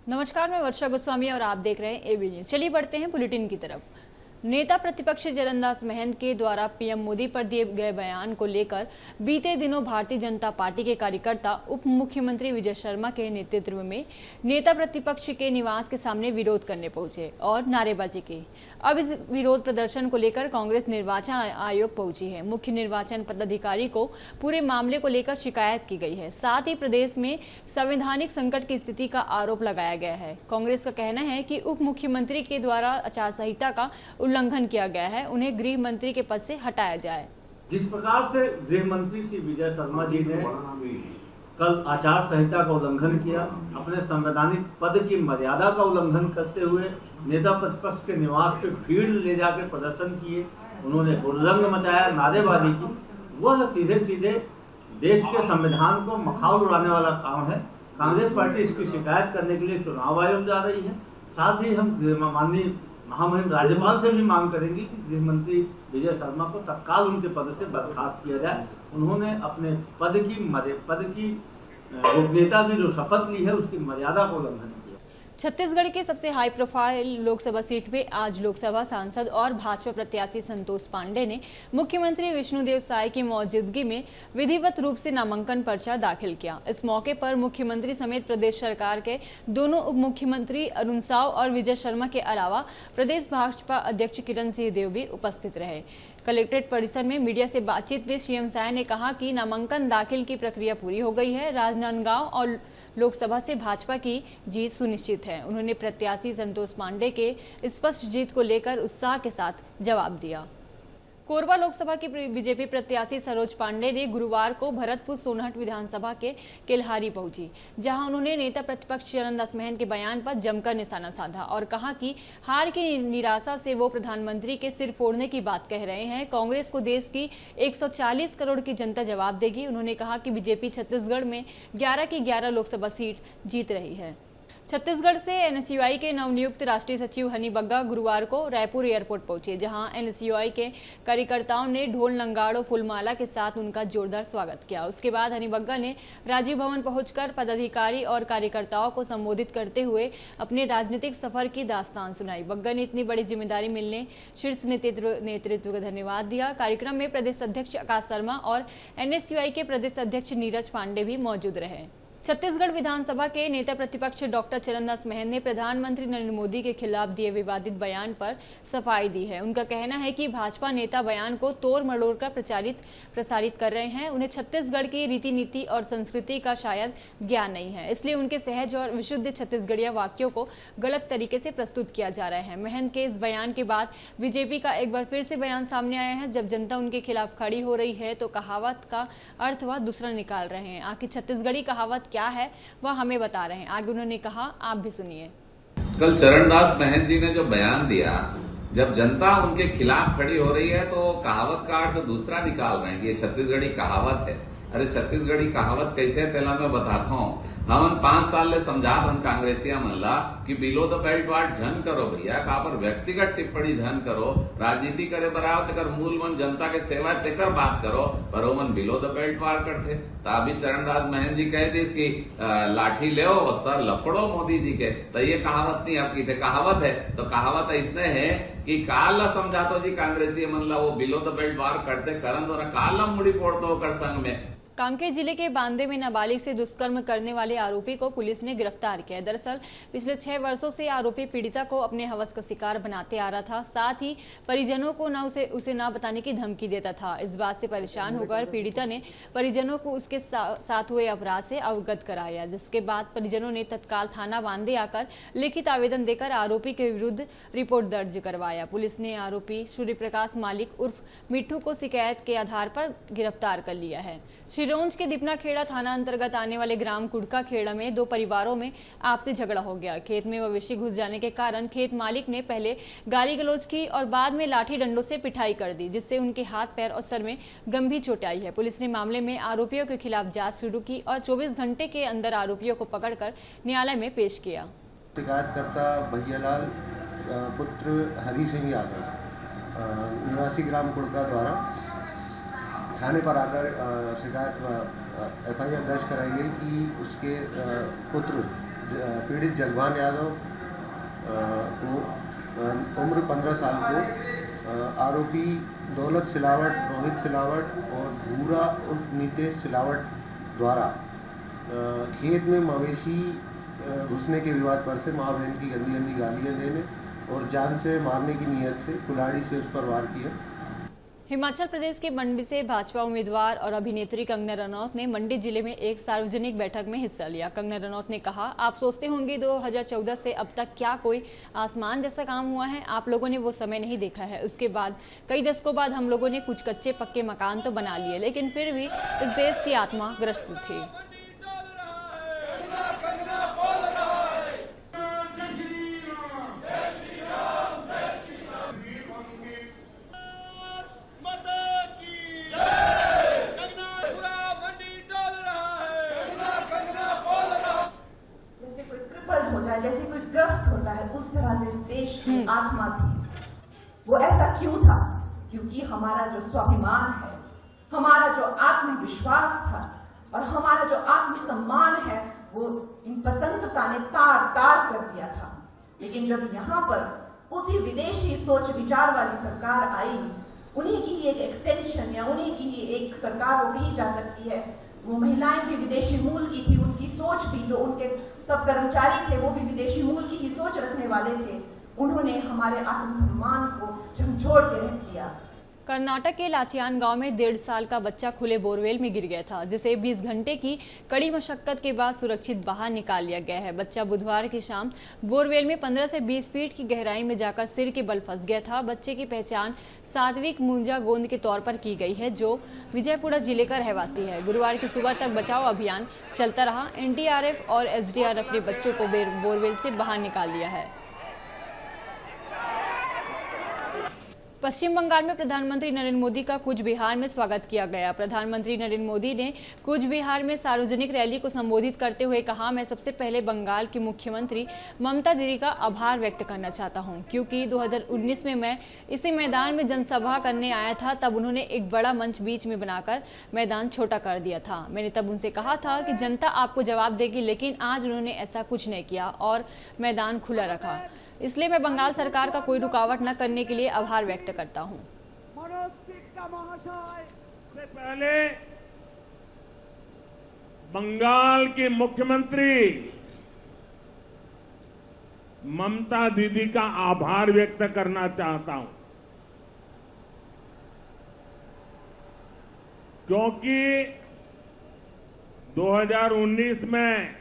नमस्कार, मैं वर्षा गोस्वामी और आप देख रहे हैं एबी न्यूज। चलिए बढ़ते हैं बुलेटिन की तरफ। नेता प्रतिपक्ष चरणदास महंत के द्वारा पीएम मोदी पर दिए गए बयान को लेकर बीते दिनों भारतीय जनता पार्टी के कार्यकर्ता उप मुख्यमंत्री विजय शर्मा के नेतृत्व में नेता प्रतिपक्ष के निवास के सामने विरोध करने पहुंचे और नारेबाजी की। अब इस विरोध प्रदर्शन को लेकर कांग्रेस निर्वाचन आयोग पहुंची है। मुख्य निर्वाचन पदाधिकारी को पूरे मामले को लेकर शिकायत की गई है। साथ ही प्रदेश में संवैधानिक संकट की स्थिति का आरोप लगाया गया है। कांग्रेस का कहना है कि उप मुख्यमंत्री के द्वारा आचार संहिता का उल्लंघन किया गया है, उन्हें गृह मंत्री के पद से हटाया जाए। जिस प्रकार से गृह मंत्री श्री विजय शर्मा जी ने कल आचार संहिता का उल्लंघन किया, अपने संवैधानिक पद की मर्यादा का उल्लंघन करते हुए नेता प्रतिपक्ष के निवास पे भीड़ ले जाकर प्रदर्शन किए, उन्होंने हुड़दंग मचाया, नारेबाजी की, वह सीधे सीधे देश के संविधान को मखौल उड़ाने वाला काम है। कांग्रेस पार्टी इसकी शिकायत करने के लिए चुनाव आयोग जा रही है। साथ ही हम माननीय महामहिम राज्यपाल से भी मांग करेंगे कि गृह मंत्री विजय शर्मा को तत्काल उनके पद से बर्खास्त किया जाए। उन्होंने अपने पद की गोपनीयता की जो शपथ ली है उसकी मर्यादा को उल्लंघन किया। छत्तीसगढ़ के सबसे हाई प्रोफाइल लोकसभा सीट पे आज लोकसभा सांसद और भाजपा प्रत्याशी संतोष पांडे ने मुख्यमंत्री विष्णुदेव साय की मौजूदगी में विधिवत रूप से नामांकन पर्चा दाखिल किया। इस मौके पर मुख्यमंत्री समेत प्रदेश सरकार के दोनों उप मुख्यमंत्री अरुण साव और विजय शर्मा के अलावा प्रदेश भाजपा अध्यक्ष किरण सिंहदेव भी उपस्थित रहे। कलेक्ट्रेट परिसर में मीडिया से बातचीत में सीएम साय ने कहा कि नामांकन दाखिल की प्रक्रिया पूरी हो गई है। राजनांदगांव और लोकसभा से भाजपा की जीत सुनिश्चित है। उन्होंने प्रत्याशी संतोष पांडे के स्पष्ट जीत को लेकर उत्साह के साथ जवाब दिया। कोरबा लोकसभा की बीजेपी प्रत्याशी सरोज पांडे ने गुरुवार को भरतपुर सोनहट विधानसभा के केल्हारी पहुंची, जहां उन्होंने नेता प्रतिपक्ष चरणदास महंत के बयान पर जमकर निशाना साधा और कहा कि हार की निराशा से वो प्रधानमंत्री के सिर फोड़ने की बात कह रहे हैं। कांग्रेस को देश की 140 करोड़ की जनता जवाब देगी। उन्होंने कहा कि बीजेपी छत्तीसगढ़ में 11 की 11 लोकसभा सीट जीत रही है। छत्तीसगढ़ से एनएसयूआई के नवनियुक्त राष्ट्रीय सचिव हनी बग्गा गुरुवार को रायपुर एयरपोर्ट पहुंचे, जहां एनएसयूआई के कार्यकर्ताओं ने ढोल नंगाड़ और फूलमाला के साथ उनका जोरदार स्वागत किया। उसके बाद हनी बग्गा ने राजीव भवन पहुंचकर पदाधिकारी और कार्यकर्ताओं को संबोधित करते हुए अपने राजनीतिक सफर की दास्तान सुनाई। बग्गा ने इतनी बड़ी जिम्मेदारी मिलने शीर्ष नेतृत्व को धन्यवाद दिया। कार्यक्रम में प्रदेश अध्यक्ष आकाश शर्मा और एनएसयूआई के प्रदेश अध्यक्ष नीरज पांडे भी मौजूद रहे। छत्तीसगढ़ विधानसभा के नेता प्रतिपक्ष डॉक्टर चरणदास महंत ने प्रधानमंत्री नरेंद्र मोदी के खिलाफ दिए विवादित बयान पर सफाई दी है। उनका कहना है कि भाजपा नेता बयान को तोड़ मरोड़ कर प्रसारित कर रहे हैं। उन्हें छत्तीसगढ़ की रीति नीति और संस्कृति का शायद ज्ञान नहीं है, इसलिए उनके सहज और विशुद्ध छत्तीसगढ़िया वाक्यों को गलत तरीके से प्रस्तुत किया जा रहा है। महंत के इस बयान के बाद बीजेपी का एक बार फिर से बयान सामने आया है। जब जनता उनके खिलाफ खड़ी हो रही है तो कहावत का अर्थ वह दूसरा निकाल रहे हैं। आखिर छत्तीसगढ़ी कहावत क्या है वह हमें बता रहे हैं। आगे उन्होंने कहा, आप भी सुनिए। कल चरणदास महंत जी ने जो बयान दिया, जब जनता उनके खिलाफ खड़ी हो रही है तो कहावत का अर्थ दूसरा निकाल रहे हैं कि ये छत्तीसगढ़ी कहावत है। अरे छत्तीसगढ़ी कहावत कैसे तेला मैं बताता हूँ। हम 5 साल ले समझात हम कांग्रेसिया मन ला कि बिलो द बेल्ट वाट झन करो भैया, कहा पर व्यक्तिगत टिप्पणी झन करो। राजनीति करे बराव तेकर मूल मन जनता के सेवा तेकर बात करो, पर वो मन बिलो द बेल्ट वार करते। तो अभी चरणदास महंत जी कह दिस कि लाठी ले और सर लपड़ो मोदी जी के, तो ये कहावत नहीं आपकी थे, कहावत है। तो कहावत ऐसने है कि काल ला समझातो जी कांग्रेसी मन ला वो बिलो द बेल्ट वार करते करन दो ना, काल ला मुड़ी पोड़तो कर संग में। कांकेर जिले के बांदे में नाबालिग से दुष्कर्म करने वाले आरोपी को पुलिस ने गिरफ्तार किया। दरअसल पिछले 6 वर्षों से आरोपी पीड़िता को अपने हवस का शिकार बनाते आ रहा था। साथ ही परिजनों को उसे ना बताने की धमकी देता था। इस बात से परेशान होकर पीड़िता ने परिजनों को उसके साथ हुए अपराध से अवगत कराया, जिसके बाद परिजनों ने तत्काल थाना बांदे आकर लिखित आवेदन देकर आरोपी के विरुद्ध रिपोर्ट दर्ज करवाया। पुलिस ने आरोपी सूर्य प्रकाश मालिक उर्फ मिट्ठू को शिकायत के आधार पर गिरफ्तार कर लिया है। सिरोंज के दीपना खेड़ा थाना अंतर्गत आने वाले ग्राम कुड़का खेड़ा में 2 परिवारों में आपसी झगड़ा हो गया। खेत में मवेशी घुस जाने के कारण खेत मालिक ने पहले गाली गलौज की और बाद में लाठी डंडों से पिटाई कर दी, जिससे उनके हाथ, पैर और सर में गंभीर चोटें आई है। पुलिस ने मामले में आरोपियों के खिलाफ जांच शुरू की और 24 घंटे के अंदर आरोपियों को पकड़कर न्यायालय में पेश किया। शिकायतकर्ता भैयालाल पुत्र हरि सिंह यादव निवासी ग्राम कुड़का द्वारा थाने पर आकर शिकायत FIR दर्ज कराई गई कि उसके पुत्र पीड़ित जगवान यादव को उम्र 15 साल को आरोपी दौलत सिलावट, रोहित सिलावट और भूरा उर्फ नीतेश सिलावट द्वारा खेत में मवेशी घुसने के विवाद पर से माँ बहन की गंदी गंदी गालियाँ देने और जान से मारने की नीयत से कुल्हाड़ी से उस पर वार किया। हिमाचल प्रदेश के मंडी से भाजपा उम्मीदवार और अभिनेत्री कंगना रनौत ने मंडी जिले में एक सार्वजनिक बैठक में हिस्सा लिया। कंगना रनौत ने कहा, आप सोचते होंगे 2014 से अब तक क्या कोई आसमान जैसा काम हुआ है? आप लोगों ने वो समय नहीं देखा है। उसके बाद कई दशकों बाद हम लोगों ने कुछ कच्चे पक्के मकान तो बना लिए, लेकिन फिर भी इस देश की आत्मा ग्रस्त थी। जैसे कुछ ग्रस्त होता है, उस तरह से इस देश की आत्मा थी। वो ऐसा क्यों था? क्योंकि हमारा जो स्वाभिमान है, हमारा जो आत्मविश्वास था और हमारा जो आत्मसम्मान है, वो इन स्वतंत्रता ने तार तार कर दिया था। लेकिन जब यहाँ पर उसी विदेशी सोच विचार वाली सरकार आई, उन्हीं की ही एक एक्सटेंशन या उन्हीं की ही एक सरकार वो कही जा सकती है। वो महिलाएं भी विदेशी मूल की थी, उनकी सोच भी, जो उनके सब कर्मचारी थे वो भी विदेशी मूल की ही सोच रखने वाले थे। उन्होंने हमारे आत्मसम्मान को झकझोर के रख दिया। कर्नाटक के लाचियान गांव में 1.5 साल का बच्चा खुले बोरवेल में गिर गया था, जिसे 20 घंटे की कड़ी मशक्कत के बाद सुरक्षित बाहर निकाल लिया गया है। बच्चा बुधवार की शाम बोरवेल में 15 से 20 फीट की गहराई में जाकर सिर के बल फंस गया था। बच्चे की पहचान सात्विक मुंजा गोंद के तौर पर की गई है, जो विजयपुरा जिले का रहवासी है। गुरुवार की सुबह तक बचाव अभियान चलता रहा। एनडीआरएफ और एसडीआरएफ ने बच्चों को बोरवेल से बाहर निकाल लिया है। पश्चिम बंगाल में प्रधानमंत्री नरेंद्र मोदी का कूच बिहार में स्वागत किया गया। प्रधानमंत्री नरेंद्र मोदी ने कूच बिहार में सार्वजनिक रैली को संबोधित करते हुए कहा, मैं सबसे पहले बंगाल की मुख्यमंत्री ममता दीदी का आभार व्यक्त करना चाहता हूं, क्योंकि 2019 में मैं इसी मैदान में जनसभा करने आया था। तब उन्होंने एक बड़ा मंच बीच में बनाकर मैदान छोटा कर दिया था। मैंने तब उनसे कहा था कि जनता आपको जवाब देगी, लेकिन आज उन्होंने ऐसा कुछ नहीं किया और मैदान खुला रखा। इसलिए मैं बंगाल सरकार का कोई रुकावट न करने के लिए आभार व्यक्त करता हूं। से पहले बंगाल की मुख्यमंत्री ममता दीदी का आभार व्यक्त करना चाहता हूं, क्योंकि 2019 में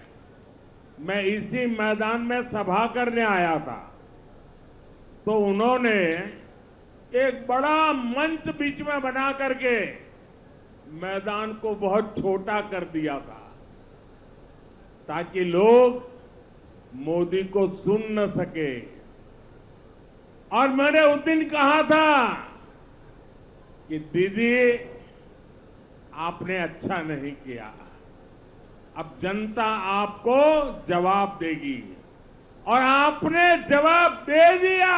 मैं इसी मैदान में सभा करने आया था, तो उन्होंने एक बड़ा मंच बीच में बना करके मैदान को बहुत छोटा कर दिया था, ताकि लोग मोदी को सुन न सके। और मैंने उस दिन कहा था कि दीदी आपने अच्छा नहीं किया, अब जनता आपको जवाब देगी, और आपने जवाब दे दिया।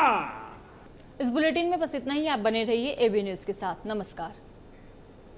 इस बुलेटिन में बस इतना ही। आप बने रहिए एबी न्यूज के साथ। नमस्कार।